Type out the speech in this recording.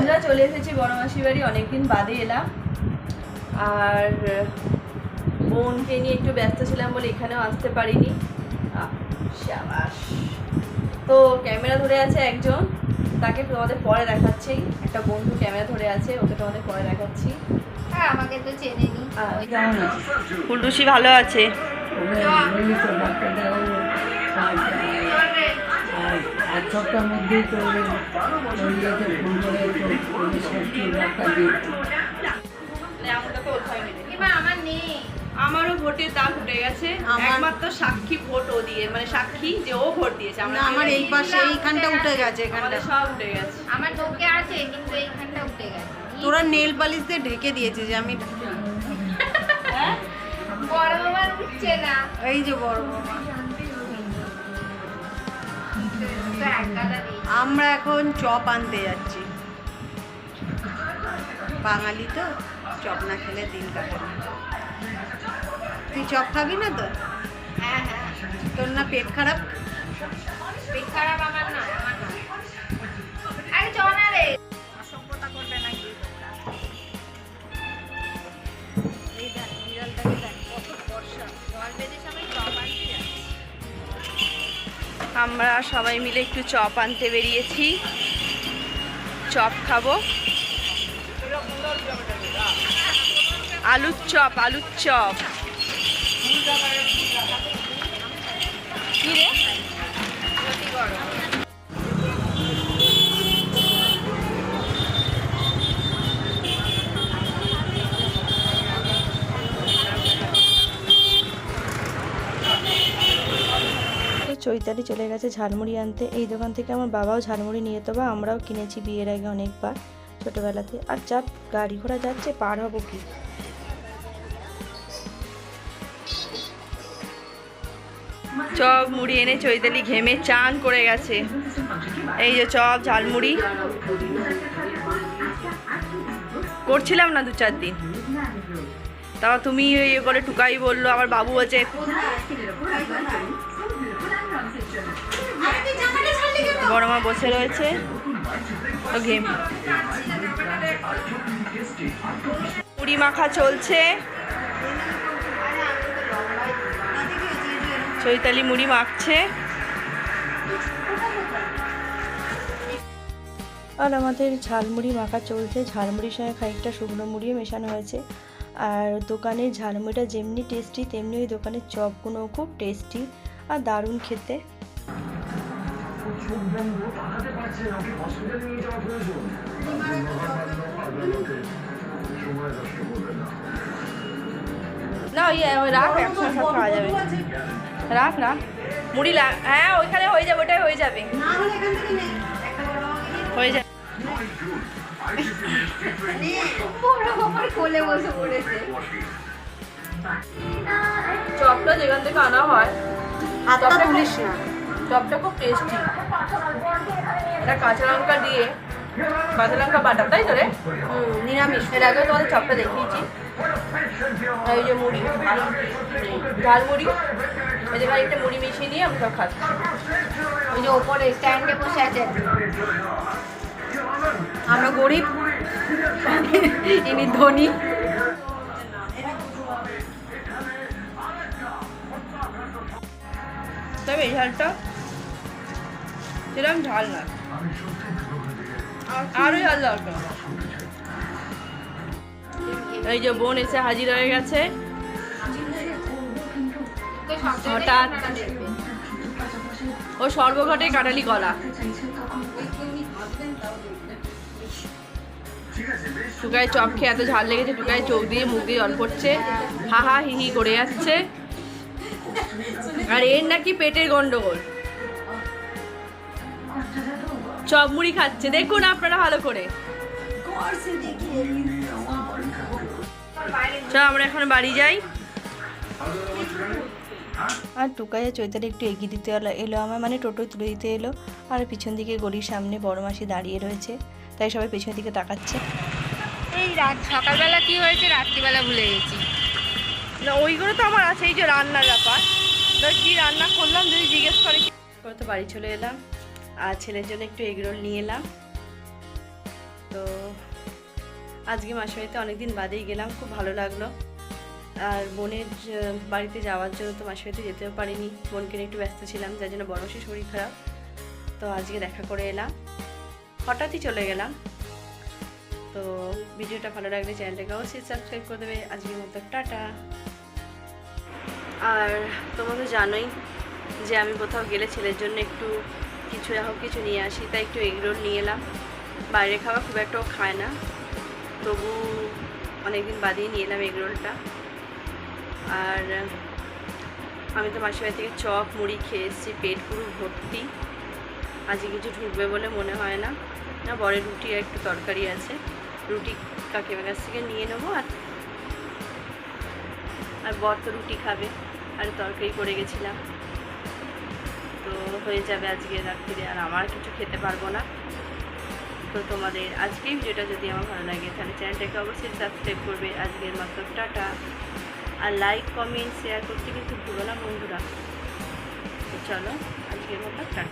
বন্ধুরা চলে এসেছি বড় মাসির বাড়ি, অনেকদিন বাদে এলাম। আর বোনকে নিয়ে একটু ব্যস্ত ছিলাম বলে এখানেও আসতে পারিনি। শাবাশ। তো ক্যামেরা ধরে আছে একজন, তাকে তোমাদের পরে দেখাচ্ছি। একটা বন্ধু ক্যামেরা ধরে আছে, ওকে তোমাদের পরে দেখাচ্ছি। হ্যাঁ, আমাকে তো চেনে নি। ফুলটুসি ভালো আছে। এক সপ্তাহের মধ্যেই তো আমার নেই, আমারও ভোটের দাগ উঠে গেছে। একমাত্র সাক্ষী ভোট ও দিয়ে, মানে সাক্ষী যে ও ভোট দিয়েছে। আমার এই পাশে এইখানটা উঠে গেছে, এখানটা সব উঠে গেছে। আমার তোকে আছে কিন্তু এইখানটা উঠে গেছে। তোরা নেল পালিশ দিয়ে ঢেকে দিয়েছে যে আমি বড় বাবার উঠছে না। এই যে বড় বাবা। তো এক গাদা দিই। আমরা এখন চপ আনতে যাচ্ছি। বাঙালি তো চপ না খেলে দিন কাটে না। তুই চপ খাবি না তো? হ্যাঁ হ্যাঁ, তোর না পেট খারাপ? পেট খারাপ আমার না, আমার না। আরে চ না রে। অসভ্যতা করবে নাকি? এই দেখ বিড়ালটাকে দেখ, কত বর্ষা জল বেঁধে সবাই চপ আনতে যাচ্ছে। আমরা সবাই মিলে একটু চপ আনতে বেরিয়েছি, চপ খাবো। আলুর চপ, আলুর চপ। কি রে? চৈতালি চলে গেছে ঝালমুড়ি আনতে। এই দোকান থেকে আমার বাবাও ঝালমুড়ি নিয়ে যেত, বা আমরাও কিনেছি বিয়ের আগে অনেকবার ছোটোবেলাতে। আর যা গাড়ি ঘোড়া যাচ্ছে, পার হবো কি। চপ মুড়ি এনে চৈতালি ঘেমে চান করে গেছে। এই যে চপ ঝালমুড়ি করছিলাম না 2-4 দিন, তাও তুমি ইয়ে করে টুকাই বললো। আবার বাবু বলছে বড় মা বসে রয়েছে, তো ঘেম। মুড়ি মাখা চলছে, চৈতালি মুড়ি মাখছে। আর আমাদের ঝালমুড়ি মাখা চলছে। ঝালমুড়ির সঙ্গে খানিকটা শুকনো মুড়িও মেশানো হয়েছে। আর দোকানের ঝালমুড়িটা যেমনি টেস্টি, তেমনি ওই দোকানের চপগুলোও খুব টেস্টি আর দারুণ খেতে। না ওই রাখ, একসাথে সব খাওয়া যাবে। রাখ রাখ মুড়ি রাখ। হ্যাঁ ওইখানে হয়ে যাবে, ওটাই হয়ে যাবে, হয়ে যাবে। বড় বাবার কোলে বসে পড়েছে। চপটা যেখান থেকে আনা হয়, হাতটা তুলিস না। চপটা খুব টেস্টি। এটা কাঁচা লঙ্কা দিয়ে, কাঁচা লঙ্কা বাটা, তাই তো রে? নিরামিষ। এর আগে তোমাদের চপটা দেখিয়েছি। এই যে মুড়ি, ঝালমুড়ি, এই যে একটা মুড়ি মিশিয়ে নিয়ে আমি সব খাচ্ছি। ওই যে ওপরে স্ট্যান্ডে বসে আছে। আমরা গরিব, ইনি ধনী। তবে এই ঝালটা সেরকম ঝাল না, আরও ঝাল দরকার। এই যে বোন এসে হাজির হয়ে গেছে হঠাৎ। ও সর্বঘটে কাটালি গলা। টুকাই চপ খেয়ে এত ঝাল লেগেছে, টুকাই চোখ দিয়ে মুখ দিয়ে জল পড়ছে, হা হা হি হি করে যাচ্ছে। আর এর নাকি পেটের গন্ডগোল, চপ মুড়ি খাচ্ছে। দেখুন আপনারা ভালো করে। চল আমরা এখন বাড়ি যাই। আর টুকাই আর চৈতালি একটু এগিয়ে দিতে এলো আমার, মানে টোটোয় তুলে দিতে এলো। আর পিছন দিকে গলির সামনে বড় মাসি দাঁড়িয়ে রয়েছে, তাই সবাই পেছনের দিকে তাকাচ্ছে। এই রাত সকালবেলা কি হয়েছে রাত্রিবেলা ভুলে গেছি। না ওইগুলো তো আমার আছে। এই যে রান্নার ব্যাপার, কি রান্না করলাম যদি জিজ্ঞেস করে। তো বাড়ি চলে এলাম, আর ছেলের জন্য একটু এগরোল নিয়ে এলাম। তো আজকে মাসিবাড়িতে অনেকদিন বাদেই গেলাম, খুব ভালো লাগলো। আর বোনের বাড়িতে যাওয়ার জন্য তো মাসিবাড়িতে যেতেও পারিনি, বোনকে নিয়ে একটু ব্যস্ত ছিলাম, যার জন্য বড় মাসির শরীর খারাপ। তো আজকে দেখা করে এলাম, হঠাৎই চলে গেলাম। তো ভিডিওটা ভালো লাগলে চ্যানেলটাকে অবশ্যই সাবস্ক্রাইব করে দেবে। আজকের মতো টাটা। আর তোমরা তো জানোই যে আমি কোথাও গেলে ছেলের জন্য একটু কিছু হোক কিছু নিয়ে আসি, তাই একটু এগরোল নিয়ে এলাম। বাইরে খাওয়া খুব একটাও খায় না, তবু অনেকদিন বাদেই নিয়ে এলাম এগরোলটা। আর আমি তো মাসির বাড়ি থেকে চপ মুড়ি খেয়ে এসেছি, পেট পুরো ভর্তি। আজকে কিছু ঢুকবে বলে মনে হয় না। না, বরের রুটি আর একটু তরকারি আছে, রুটি কাকিমার কাছ থেকে নিয়ে নেবো। আর বর তো রুটি খাবে, আর তরকারি করে গেছিলাম, তো হয়ে যাবে আজকে রাত্রিরে। আর আমার কিছু খেতে পারবো না। তো তোমাদের আজকের ভিডিওটা যদি আমার ভালো লাগে তাহলে চ্যানেলটাকে অবশ্যই সাবস্ক্রাইব করবে। আজকের মতো টাটা। আর লাইক কমেন্ট শেয়ার করতে কিন্তু ভুলো না বন্ধুরা। তো চলো, আজকের মতো টাটা।